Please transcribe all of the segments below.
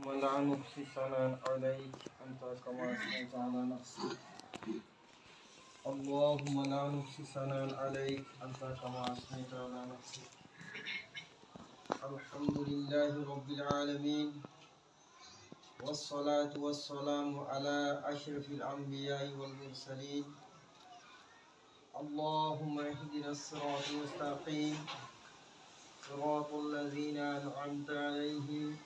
لا نحصي ثناء عليك أنت كما أثنيت على نفسك اللهم لا نحصي ثناء عليك أنت كما أثنيت على نفسك الحمد لله رب العالمين والصلاة والسلام على أشرف الأنبياء والمرسلين اللهم اهدنا الصراط المستقيم صراط الذين أنعمت عليهم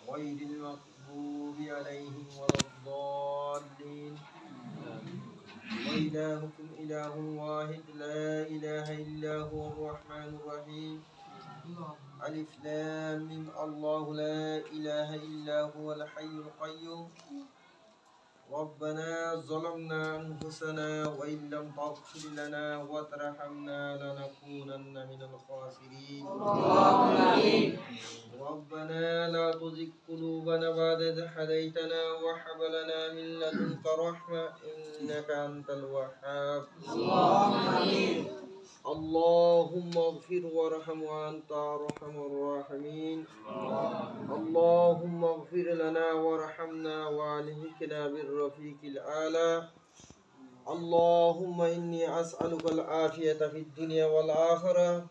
غير المغضوب عليهم ولا الضالين وإلهكم إله واحد لا إله إلا هو الرحمن الرحيم ألف لام ميم الله لا إله إلا هو الحي القيوم ربنا ظلمنا أنفسنا وإن لم تغفر لنا وترحمنا لنكونن من الخاسرين ربنا لا تزغ قلوبنا بعد إذ هديتنا وهب لنا من لدنك رحمة إنك أنت الوهاب اللهم اغفر وارحم وأنت أرحم الراحمين اللهم اغفر لنا وارحمنا وألحقنا بالرفيق الأعلى اللهم إني أسألك العافية في الدنيا والآخرة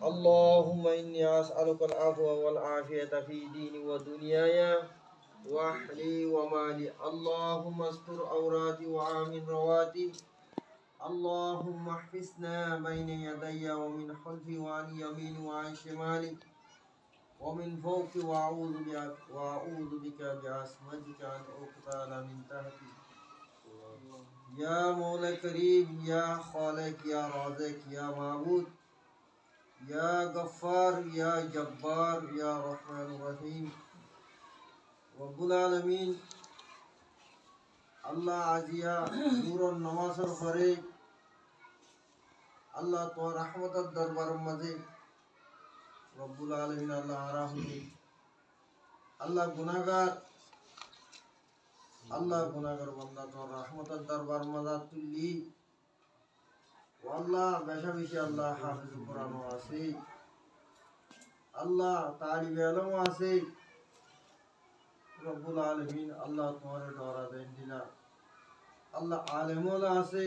اللهم إني أسألك العفو والعافية في ديني ودنياي وأهلي ومالي اللهم استر عوراتي وآمن رواتي اللهم احفظنا بين يدي ومن خلفي وعن يميني وعن شمالي ومن فوقي وأعوذ بك بعصمتك أن أقتل من تحتي يا مولى كريم يا خالق يا رازق يا معبود يا غفار يا جبار يا رحمن الرحيم رب العالمين الله عزيا نور النماز الفريق الله تو رحمت الدربار مزه رب العالمين الله عرفني الله গুনাহগার বান্দা তো রহমত দরবার মজা তুলি আল্লাহ বেশি আল্লাহ হাফিজ কোরআন আছে আল্লাহ তালিব ইলম আছে রব্বুল আলামিন আল্লাহ তোমার ডরা দেন দিনা আল্লাহ আলেমওয়ালা আছে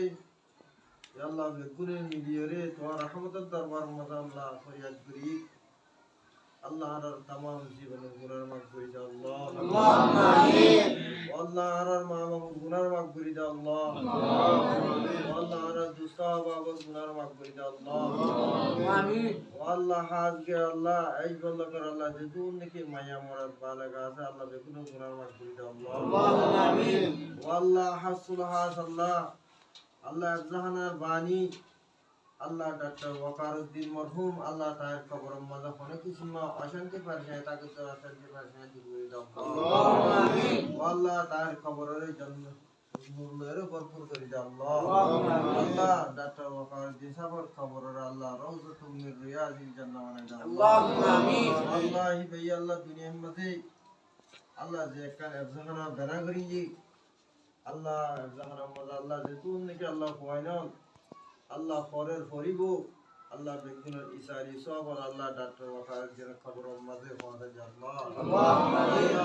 আল্লাহ বেগুনে মিলিয়ে তোমার রহমতের দরবার মজা আল্লাহ ফরিয়াদ করি আল্লাহ আর तमाम জীবনের গুনাহ মাফ করে দাও আল্লাহ আল্লাহুম্মা আমিন আল্লাহ আর মা বাবার গুনাহ মাফ করে দাও আল্লাহ আল্লাহ আর দুসা বাবার গুনাহ মাফ করে দাও আল্লাহ আমিন আল্লাহ হাজকে আল্লাহ এই বল্লা কর আল্লাহ যে দুনিকে মায়া মুরাদ বালাগা আছে আল্লাহ বেগুনে গুনাহ মাফ করে দাও আল্লাহ আমিন আল্লাহ হাসুল হাস আল্লাহ আল্লাহ জাহানার বাণী আল্লাহ ডাক্তার ওয়াকারউদ্দিন মরহুম আল্লাহ তার কবরের মাঝে অনেক কিছু অশান্তি পারছে তাকে তো অশান্তি পারছে দূর করে দাও আল্লাহুম্মা আমিন আল্লাহ তার কবরের জন্য নূরের ভরপুর করে দাও আল্লাহুম্মা আমিন আল্লাহ ডাক্তার ওয়াকারউদ্দিন সাহেবের কবরের আল্লাহ রওজাতুম মির রিয়াজিল জান্নাহ বানাই দাও আল্লাহুম্মা আমিন আল্লাহ ভাই আল্লাহ দুনিয়ার মধ্যে আল্লাহ যে কান জাহানা বানা করিজি আল্লাহ জাহানা মধ্যে আল্লাহ যে তুমি কি আল্লাহ কয়নাল আল্লাহ পরের ফরিব আল্লাহ বেগুনের ইসারি সব আল্লাহ ডাক্তার ওয়াকারউদ্দিন কবরের মাঝে পৌঁছে যায় আল্লাহুম্মা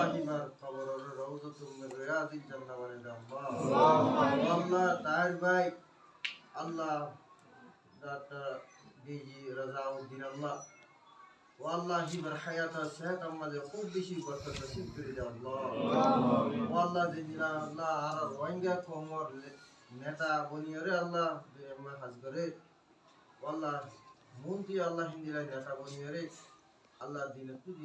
আমিন কবরের রওজাতুম মির রিয়াজিল জান্নাহ বানাই দাও আল্লাহুম্মা আমিন আল্লাহ তার ভাই আল্লাহ ডাক্তার ডিজি রাজাউদ্দিন আল্লাহ والله হিবার হায়াত সেহত আমাদের খুব বেশি বরকত নসিব করে দাও আল্লাহ والله জিনা আল্লাহ আর রোহিঙ্গা কোমর নেতা বনিয়রে আল্লাহ আমরা হাজ করে والله মন্ত্রী আল্লাহ হিন্দিরা নেতা বনিয়রে আল্লাহ দিনে তুই